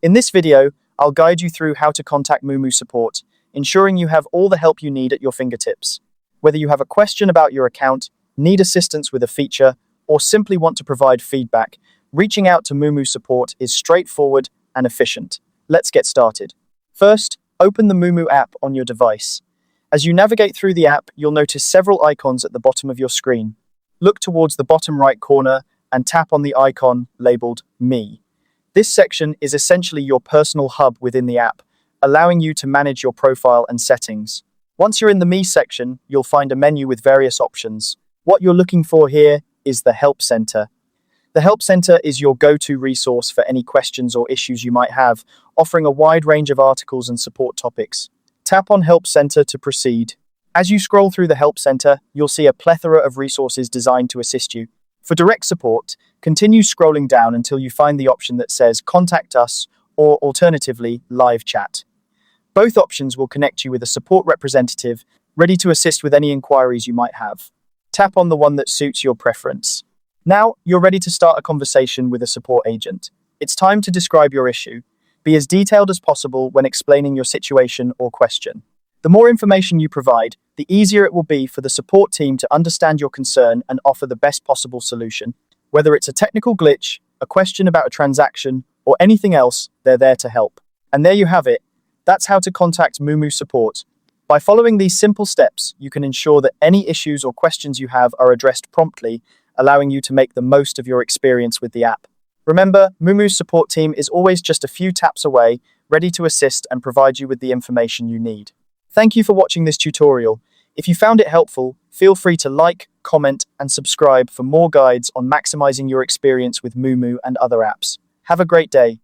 In this video, I'll guide you through how to contact Moomoo support, ensuring you have all the help you need at your fingertips. Whether you have a question about your account, need assistance with a feature, or simply want to provide feedback, reaching out to Moomoo support is straightforward and efficient. Let's get started. First, open the Moomoo app on your device. As you navigate through the app, you'll notice several icons at the bottom of your screen. Look towards the bottom right corner and tap on the icon labeled Me. This section is essentially your personal hub within the app, allowing you to manage your profile and settings. Once you're in the Me section, you'll find a menu with various options. What you're looking for here is the Help Center. The Help Center is your go-to resource for any questions or issues you might have, offering a wide range of articles and support topics. Tap on Help Center to proceed. As you scroll through the Help Center, you'll see a plethora of resources designed to assist you. For direct support, continue scrolling down until you find the option that says Contact Us or alternatively, Live Chat. Both options will connect you with a support representative ready to assist with any inquiries you might have. Tap on the one that suits your preference. Now, you're ready to start a conversation with a support agent. It's time to describe your issue. Be as detailed as possible when explaining your situation or question. The more information you provide, the easier it will be for the support team to understand your concern and offer the best possible solution. Whether it's a technical glitch, a question about a transaction, or anything else, they're there to help. And there you have it. That's how to contact Moomoo support. By following these simple steps, you can ensure that any issues or questions you have are addressed promptly, allowing you to make the most of your experience with the app. Remember, Moomoo's support team is always just a few taps away, ready to assist and provide you with the information you need. Thank you for watching this tutorial. If you found it helpful, feel free to like, comment, and subscribe for more guides on maximizing your experience with Moomoo and other apps. Have a great day.